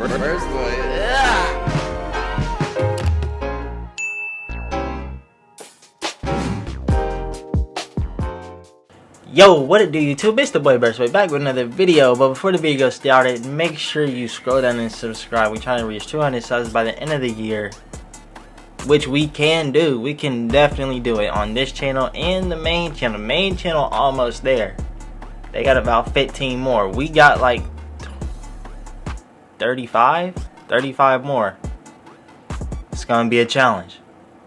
First one. Yeah. Yo, what it do, YouTube? It's the boy Burstway back with another video. But before the video started, make sure you scroll down and subscribe. We're trying to reach 200 subs by the end of the year, which we can do. We can definitely do it on this channel and the main channel. Main channel almost there. They got about 15 more. We got like 35 more. It's gonna be a challenge,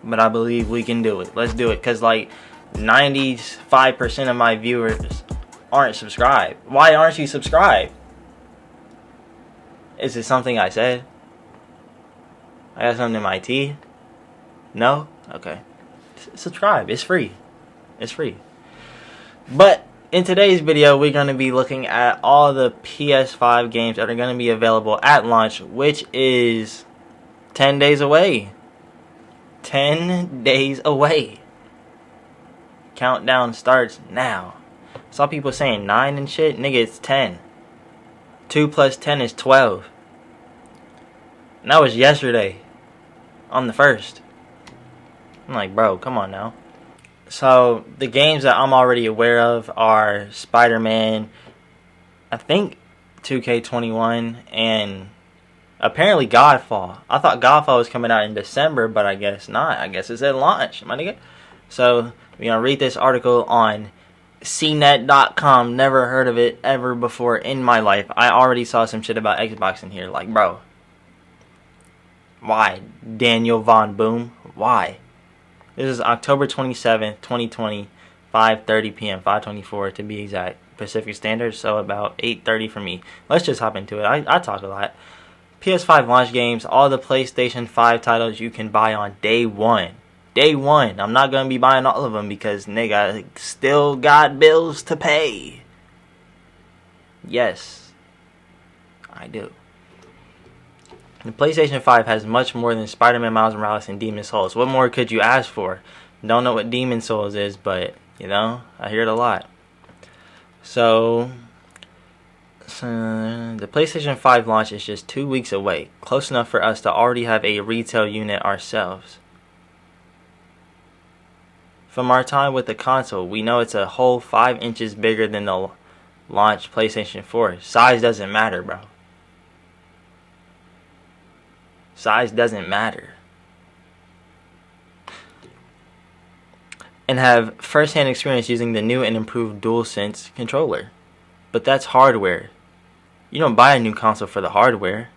but I believe we can do it. Let's do it, because like 95% of my viewers aren't subscribed. Why aren't you subscribed? Is it something I said? I got something in my tea? No? Okay. Subscribe. It's free. It's free. But in today's video, we're going to be looking at all the PS5 games that are going to be available at launch, which is 10 days away. 10 days away. Countdown starts now. Saw people saying 9 and shit. Nigga, it's 10. 2 plus 10 is 12. And that was yesterday. On the 1st. I'm like, bro, come on now. So, the games that I'm already aware of are Spider-Man, I think 2K21, and apparently Godfall. I thought Godfall was coming out in December, but I guess not. I guess it's at launch, my nigga. So, we're going to read this article on cnet.com. Never heard of it ever before in my life. I already saw some shit about Xbox in here. Like, bro. Why? Daniel Von Boom? Why? This is October 27th, 2020, 5:30 p.m., 5:24 to be exact, Pacific Standard, so about 8:30 for me. Let's just hop into it. I talk a lot. PS5 launch games, all the PlayStation 5 titles you can buy on day one. Day one. I'm not going to be buying all of them because, nigga, I still got bills to pay. Yes, I do. The PlayStation 5 has much more than Spider-Man, Miles Morales, and Demon's Souls. What more could you ask for? Don't know what Demon's Souls is, but, you know, I hear it a lot. So the PlayStation 5 launch is just 2 weeks away. Close enough for us to already have a retail unit ourselves. From our time with the console, we know it's a whole 5 inches bigger than the launch PlayStation 4. Size doesn't matter, bro. Size doesn't matter. And have first-hand experience using the new and improved DualSense controller. But that's hardware. You don't buy a new console for the hardware.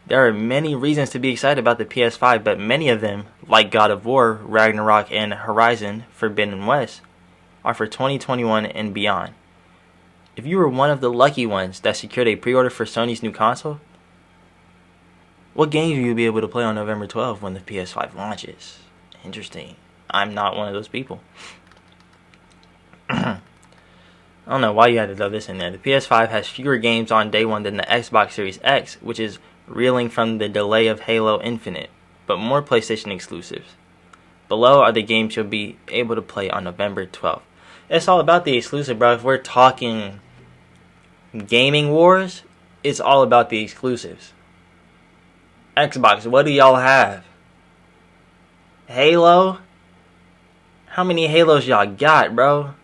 There are many reasons to be excited about the PS5, but many of them, like God of War, Ragnarok, and Horizon Forbidden West, are for 2021 and beyond. If you were one of the lucky ones that secured a pre-order for Sony's new console, what games will you be able to play on November 12th when the PS5 launches? Interesting. I'm not one of those people. I don't know why you had to throw this in there. The PS5 has fewer games on day one than the Xbox Series X, which is reeling from the delay of Halo Infinite, but more PlayStation exclusives. Below are the games you'll be able to play on November 12th. It's all about the exclusive, bro. If we're talking gaming wars, it's all about the exclusives. Xbox, what do y'all have? Halo? How many Halos y'all got, bro?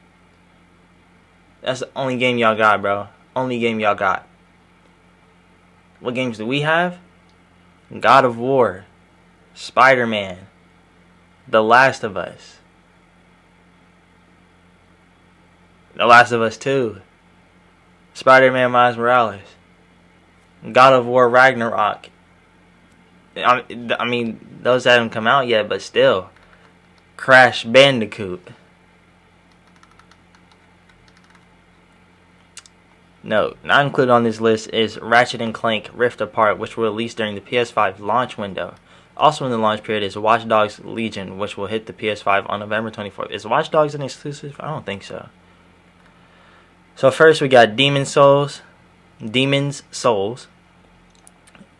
That's the only game y'all got, bro. Only game y'all got. What games do we have? God of War, Spider-Man, The Last of Us, The Last of Us 2, Spider-Man Miles Morales, God of War Ragnarok. I mean, those haven't come out yet, but still. Crash Bandicoot. No, not included on this list is Ratchet & Clank Rift Apart, which will release during the PS5 launch window. Also in the launch period is Watch Dogs Legion, which will hit the PS5 on November 24th. Is Watch Dogs an exclusive? I don't think so. So first we got Demon's Souls,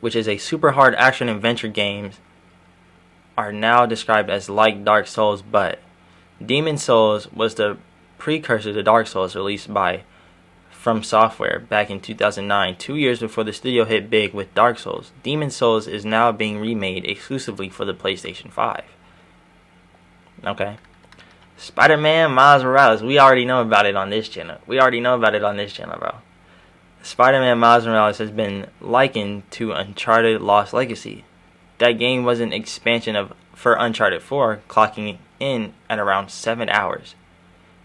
which is a super hard action adventure game, are now described as like Dark Souls, but Demon's Souls was the precursor to Dark Souls, released by from Software back in 2009, 2 years before the studio hit big with Dark Souls. Demon Souls is now being remade exclusively for the PlayStation 5. Okay. Spider-Man Miles Morales. We already know about it on this channel. Bro. Spider-Man Miles Morales has been likened to Uncharted Lost Legacy. That game was an expansion for Uncharted 4, clocking in at around 7 hours.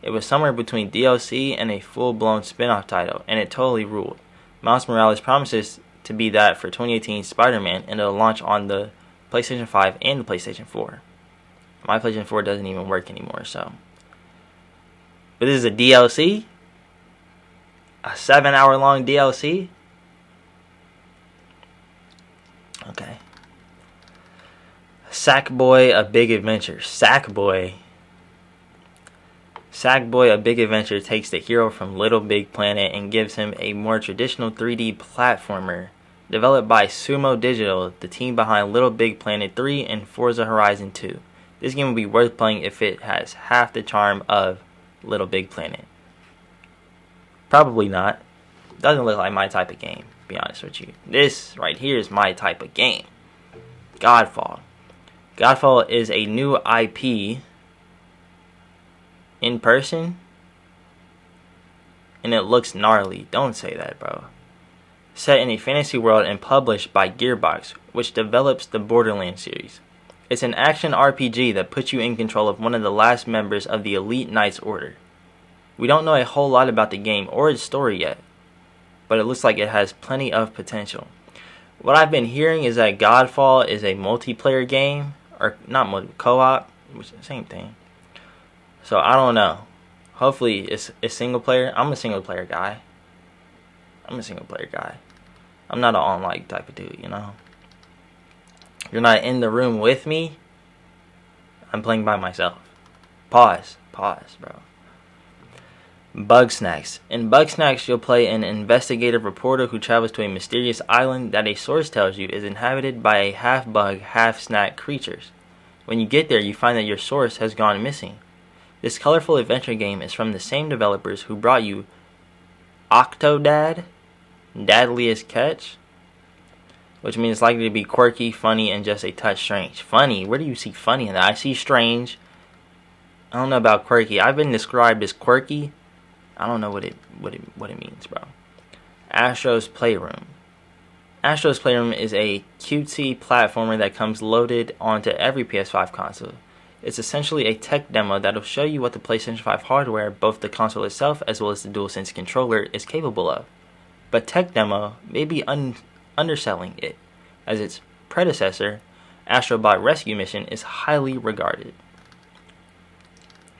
It was somewhere between DLC and a full-blown spin-off title, and it totally ruled. Miles Morales promises to be that for 2018 Spider-Man, and it'll launch on the PlayStation 5 and the PlayStation 4. My PlayStation 4 doesn't even work anymore, so. But this is a DLC? A 7-hour long DLC? Okay. Sackboy: A Big Adventure. Sackboy: A Big Adventure takes the hero from Little Big Planet and gives him a more traditional 3D platformer. Developed by Sumo Digital, the team behind Little Big Planet 3 and Forza Horizon 2. This game will be worth playing if it has half the charm of Little Big Planet. Probably not. Doesn't look like my type of game, to be honest with you. This right here is my type of game. Godfall. Godfall is a new IP in person, and it looks gnarly. Don't say that, bro. Set in a fantasy world and published by Gearbox, which develops the Borderlands series. It's an action RPG that puts you in control of one of the last members of the Elite Knights Order. We don't know a whole lot about the game or its story yet, but it looks like it has plenty of potential. What I've been hearing is that Godfall is a multiplayer game, or not co-op, which is the same thing. So I don't know. Hopefully it's single player. I'm a single player guy. I'm not an online type of dude, you know. You're not in the room with me. I'm playing by myself. Pause, bro. Bugsnax. In Bugsnax, you'll play an investigative reporter who travels to a mysterious island that a source tells you is inhabited by a half-bug, half-snack creatures. When you get there, you find that your source has gone missing. This colorful adventure game is from the same developers who brought you Octodad, Dadliest Catch, which means it's likely to be quirky, funny, and just a touch strange. Funny? Where do you see funny in that? I see strange. I don't know about quirky. I've been described as quirky. I don't know what it means, bro. Astro's Playroom. Astro's Playroom is a cutesy platformer that comes loaded onto every PS5 console. It's essentially a tech demo that'll show you what the PlayStation 5 hardware, both the console itself as well as the DualSense controller, is capable of. But tech demo may be underselling it, as its predecessor, Astrobot Rescue Mission, is highly regarded.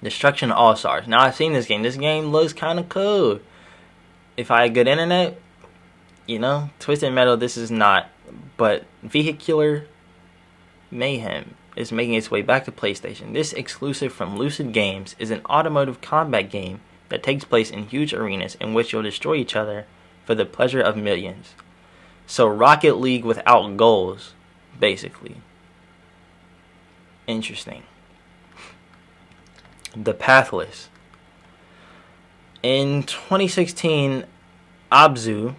Destruction All-Stars. Now, I've seen this game. This game looks kind of cool. If I had good internet, you know, Twisted Metal, this is not. But Vehicular Mayhem is making its way back to PlayStation. This exclusive from Lucid Games is an automotive combat game that takes place in huge arenas in which you'll destroy each other for the pleasure of millions. So Rocket League without goals, basically. Interesting. The Pathless. In 2016, Abzu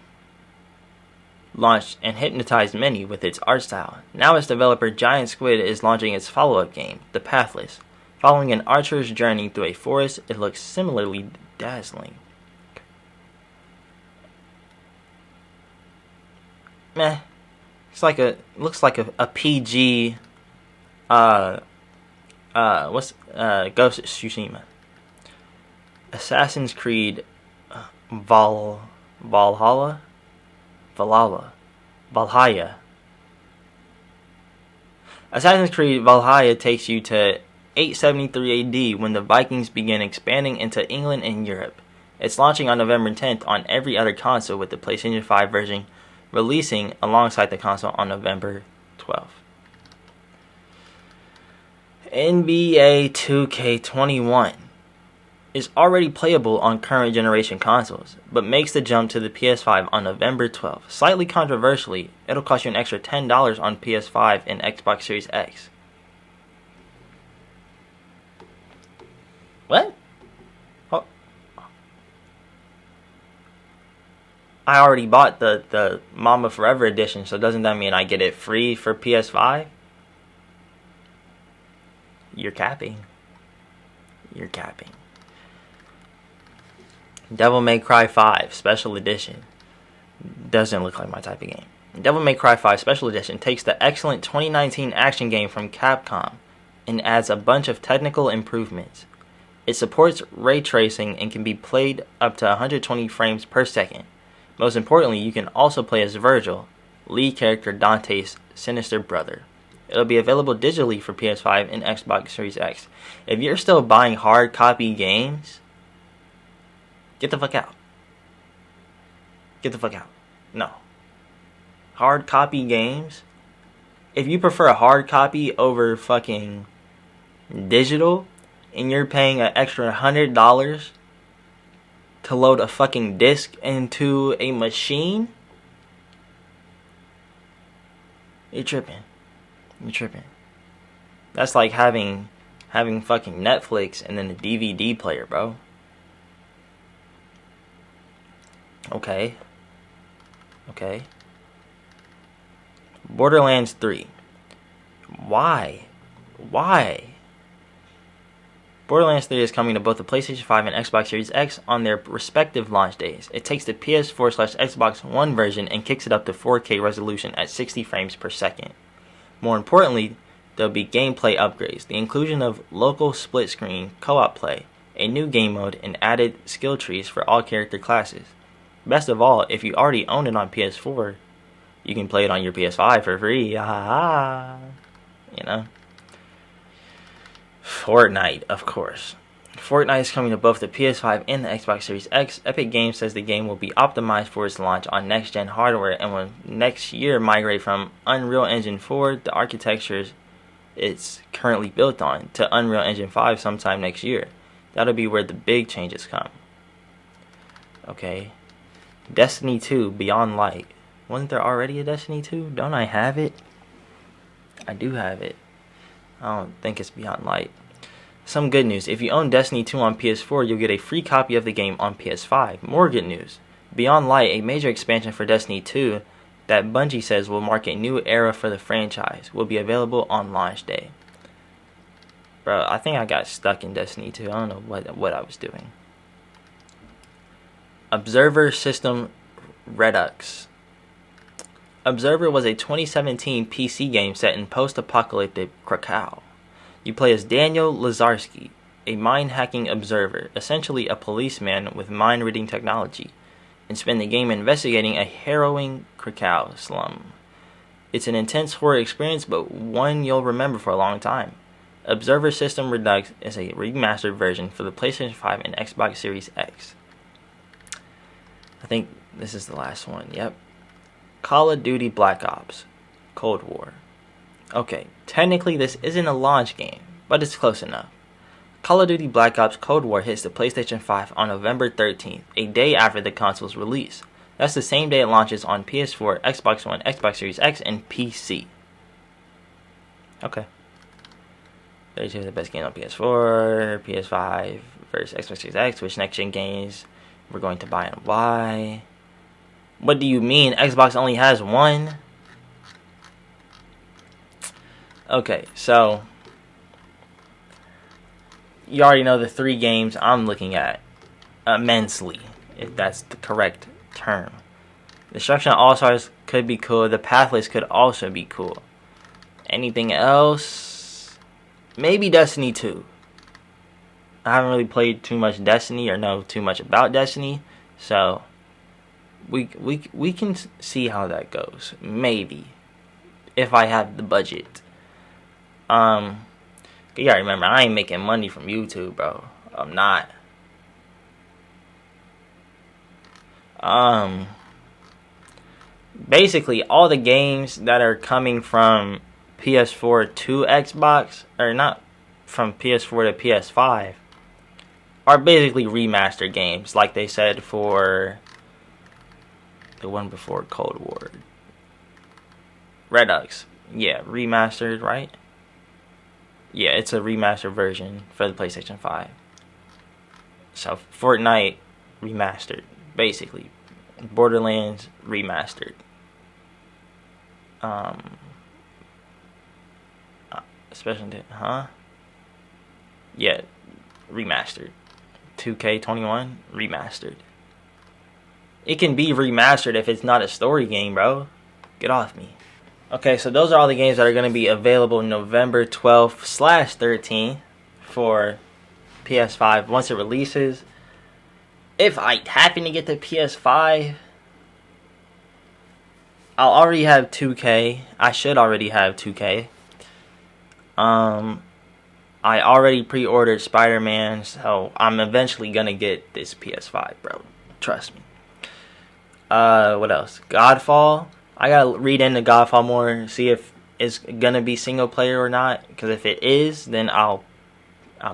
launched and hypnotized many with its art style. Now its developer Giant Squid is launching its follow-up game, The Pathless. Following an archer's journey through a forest, it looks similarly dazzling. Meh. Looks like a PG Ghost of Tsushima. Assassin's Creed Valhalla. Assassin's Creed Valhalla takes you to 873 AD when the Vikings began expanding into England and Europe. It's launching on November 10th on every other console, with the PlayStation 5 version releasing alongside the console on November 12th. NBA 2K21 is already playable on current generation consoles, but makes the jump to the PS5 on November 12th. Slightly controversially, it'll cost you an extra $10 on PS5 and Xbox Series X. What? I already bought the Mama Forever edition, so doesn't that mean I get it free for PS5? You're capping. You're capping. Devil May Cry 5 Special Edition. Doesn't look like my type of game. Devil May Cry 5 Special Edition takes the excellent 2019 action game from Capcom and adds a bunch of technical improvements. It supports ray tracing and can be played up to 120 frames per second. Most importantly, you can also play as Virgil, lead character Dante's sinister brother. It'll be available digitally for PS5 and Xbox Series X. If you're still buying hard copy games, get the fuck out. Get the fuck out. No. Hard copy games? If you prefer a hard copy over fucking digital, and you're paying an extra $100 to load a fucking disc into a machine, you're tripping. You're tripping. That's like having fucking Netflix and then a DVD player, bro. Okay. Borderlands 3. Why? Borderlands 3 is coming to both the PlayStation 5 and Xbox Series X on their respective launch days. It takes the PS4/Xbox One version and kicks it up to 4K resolution at 60 frames per second. More importantly, there'll be gameplay upgrades, the inclusion of local split-screen co-op play, a new game mode, and added skill trees for all character classes. Best of all, if you already own it on PS4, you can play it on your PS5 for free. You know? Fortnite, of course. Fortnite is coming to both the PS5 and the Xbox Series X. Epic Games says the game will be optimized for its launch on next-gen hardware and will next year migrate from Unreal Engine 4, the architectures it's currently built on, to Unreal Engine 5 sometime next year. That'll be where the big changes come. Okay. Destiny 2 Beyond Light. Wasn't there already a Destiny 2? Don't I have it? I do have it. I don't think it's Beyond Light. Some good news. If you own Destiny 2 on PS4, you'll get a free copy of the game on PS5. More good news. Beyond Light, a major expansion for Destiny 2 that Bungie says will mark a new era for the franchise, will be available on launch day. Bro, I think I got stuck in Destiny 2. I don't know what I was doing. Observer System Redux. Observer was a 2017 PC game set in post-apocalyptic Krakow. You play as Daniel Lazarski, a mind-hacking observer, essentially a policeman with mind-reading technology, and spend the game investigating a harrowing Krakow slum. It's an intense horror experience, but one you'll remember for a long time. Observer System Redux is a remastered version for the PlayStation 5 and Xbox Series X. I think this is the last one, yep. Call of Duty Black Ops Cold War. Okay, technically this isn't a launch game, but it's close enough. Call of Duty Black Ops Cold War hits the PlayStation 5 on November 13th, a day after the console's release. That's the same day it launches on PS4, Xbox One, Xbox Series X, and PC. Okay. 32 of the best games on PS4, PS5 versus Xbox Series X, which next-gen games we're going to buy and why. What do you mean? Xbox only has one? Okay, so you already know the 3 games I'm looking at immensely, if that's the correct term. Destruction All-Stars could be cool. The Pathless could also be cool. Anything else? Maybe Destiny 2. I haven't really played too much Destiny or know too much about Destiny, so we can see how that goes. Maybe, if I have the budget. You gotta remember, I ain't making money from YouTube, bro. I'm not. Basically, all the games that are coming from PS4 to Xbox, or not from PS4 to PS5, are basically remastered games, like they said for the one before Cold War. Redux. Yeah, remastered, right? Yeah, it's a remastered version for the PlayStation 5. So, Fortnite remastered, basically. Borderlands Remastered. Special, huh? Yeah, remastered. 2K21 remastered. It can be remastered if it's not a story game, bro. Get off me. Okay, so those are all the games that are going to be available November 12th/13th for PS5 once it releases. If I happen to get the PS5, I'll already have 2K. I should already have 2K. I already pre-ordered Spider-Man, so I'm eventually gonna get this PS5, bro. Trust me. What else? Godfall. I gotta read into Godfall more, see if it's gonna be single player or not. Because if it is, then I'll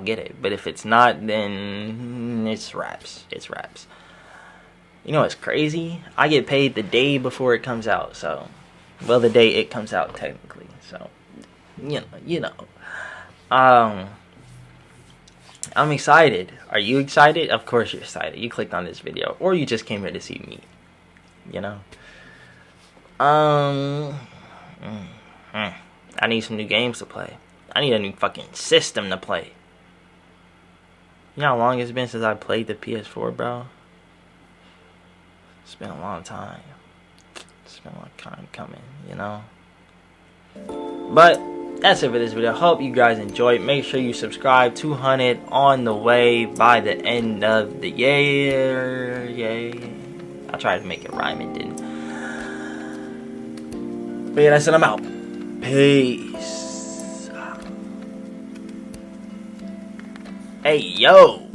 get it. But if it's not, then it's wraps. It's wraps. You know what's crazy? I get paid the day before it comes out. So, well, the day it comes out technically. So, you know. I'm excited. Are you excited? Of course you're excited. You clicked on this video, or you just came here to see me. You know. I need some new games to play. I need a new fucking system to play. You know how long it's been since I played the PS4, bro? It's been a long time. It's been a long time coming, you know? But that's it for this video. Hope you guys enjoyed. Make sure you subscribe. 200 on the way by the end of the year. Yay. I tried to make it rhyme, it didn't. But yeah, that's it. I'm out. Peace. Hey, yo.